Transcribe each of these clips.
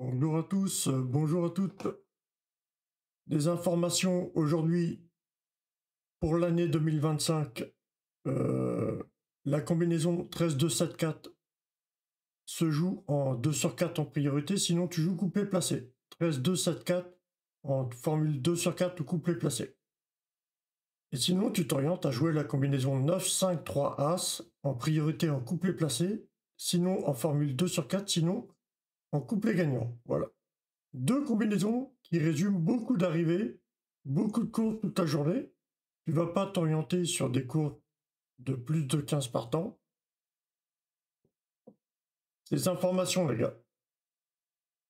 Bonjour à tous, bonjour à toutes. Des informations aujourd'hui pour l'année 2025. Euh, la combinaison 13-2-7-4 se joue en 2 sur 4 en priorité, sinon tu joues couplet placé. 13-2-7-4 en formule 2 sur 4 ou couplet placé. Et sinon tu t'orientes à jouer la combinaison 9-5-3 As en priorité en couplet placé, sinon en formule 2 sur 4, sinon en couplet gagnant. Voilà. Deux combinaisons qui résument beaucoup d'arrivées, beaucoup de courses toute la journée. Tu vas pas t'orienter sur des courses de plus de 15 partants. Ces informations, les gars.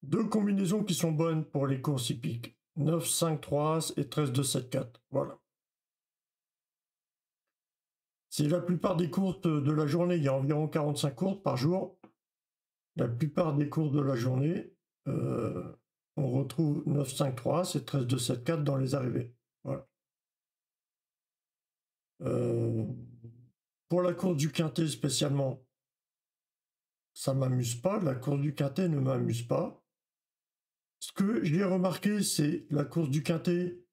Deux combinaisons qui sont bonnes pour les courses hippiques. 9, 5, 3 As et 13, 2, 7, 4. Voilà. C'est la plupart des courses de la journée. Il y a environ 45 courses par jour. La plupart des courses de la journée, on retrouve 9, 5, 3 As et 13, 2, 7, 4 dans les arrivées. Voilà. Pour la course du quintet spécialement, ça m'amuse pas. La course du quintet ne m'amuse pas. Ce que j'ai remarqué, c'est la course du quintet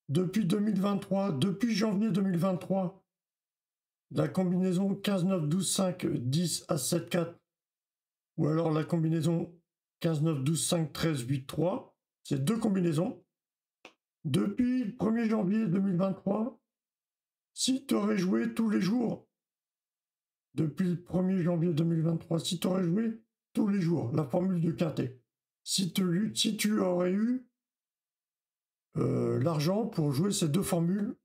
depuis 2023, depuis janvier 2023, la combinaison 15, 9, 12, 5, 10, As, 7, 4, ou alors la combinaison 15, 9, 12, 5, 13, 8, 3. C'est deux combinaisons. Depuis le 1er janvier 2023, si tu aurais joué tous les jours, depuis le 1er janvier 2023, si tu aurais joué tous les jours la formule du quintet, si tu aurais eu l'argent pour jouer ces deux formules,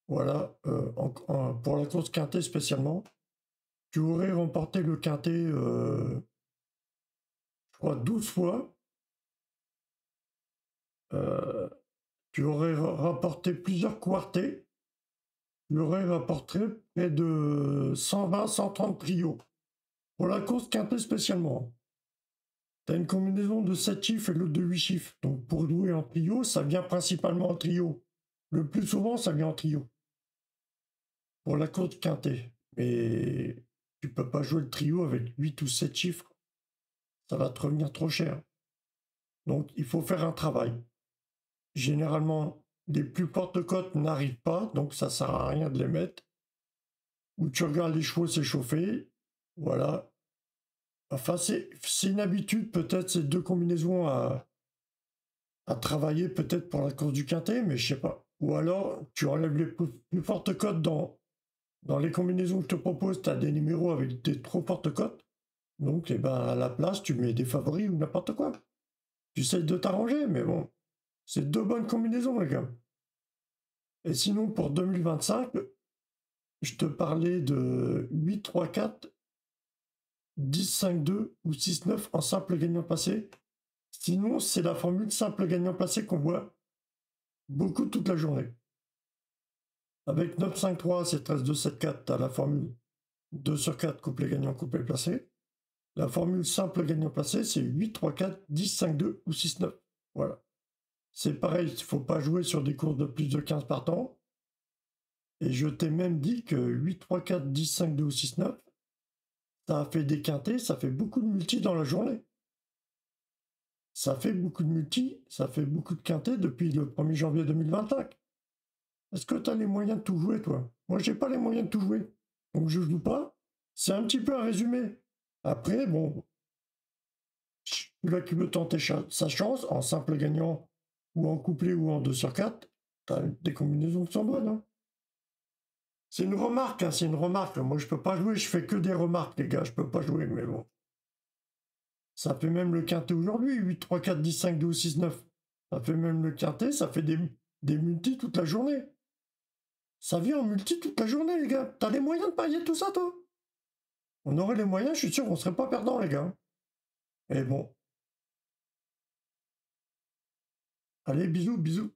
voilà, pour la course quintet spécialement, tu aurais remporté le quintet, je crois, 12 fois. Tu aurais rapporté plusieurs quartés. Tu aurais rapporté près de 120, 130 trios. Pour la course quintet spécialement. Tu as une combinaison de 7 chiffres et l'autre de 8 chiffres. Donc pour jouer en trio, ça vient principalement en trio. Le plus souvent, ça vient en trio. Pour la course quintet. Mais tu peux pas jouer le trio avec 8 ou 7 chiffres. Ça va te revenir trop cher. Donc il faut faire un travail. Généralement, les plus fortes cotes n'arrivent pas, donc ça sert à rien de les mettre. Ou tu regardes les chevaux s'échauffer. Voilà. Enfin, c'est une habitude, peut-être, ces deux combinaisons à travailler peut-être pour la course du quintet, mais je sais pas. Ou alors, tu enlèves les plus fortes cotes dans les combinaisons que je te propose, tu as des numéros avec des trop fortes cotes. Donc, eh ben, à la place, tu mets des favoris ou n'importe quoi. Tu essayes de t'arranger, mais bon, c'est deux bonnes combinaisons, les gars. Et sinon, pour 2025, je te parlais de 8-3-4, 10-5-2 ou 6-9 en simple gagnant placé. Sinon, c'est la formule simple gagnant placé qu'on voit beaucoup toute la journée. Avec 9-5-3, c'est 13-2-7-4, tu as la formule 2 sur 4, couplet gagnant, couplet placé. La formule simple gagnant placé, c'est 8-3-4, 10-5-2 ou 6-9. Voilà. C'est pareil, il ne faut pas jouer sur des courses de plus de 15 partants. Et je t'ai même dit que 8-3-4, 10-5-2 ou 6-9, ça a fait des quintés, ça fait beaucoup de multi dans la journée. Ça fait beaucoup de multi, ça fait beaucoup de quintés depuis le 1er janvier 2025. Est-ce que tu as les moyens de tout jouer, toi? Moi, j'ai pas les moyens de tout jouer. Donc, je joue pas. C'est un petit peu un résumé. Après, bon, celui-là qui veut tenter sa chance en simple gagnant ou en couplet ou en 2 sur 4, t'as des combinaisons qui sont bonnes. Hein. C'est une remarque, hein, c'est une remarque. Moi, je peux pas jouer, je fais que des remarques, les gars. Je peux pas jouer, mais bon. Ça fait même le quintet aujourd'hui, 8, 3, 4, 10, 5, 12, 6, 9. Ça fait même le quintet, ça fait des multis toute la journée. Ça vient en multi toute la journée, les gars. T'as les moyens de parier tout ça, toi? On aurait les moyens, je suis sûr, on serait pas perdant, les gars. Et bon. Allez, bisous, bisous.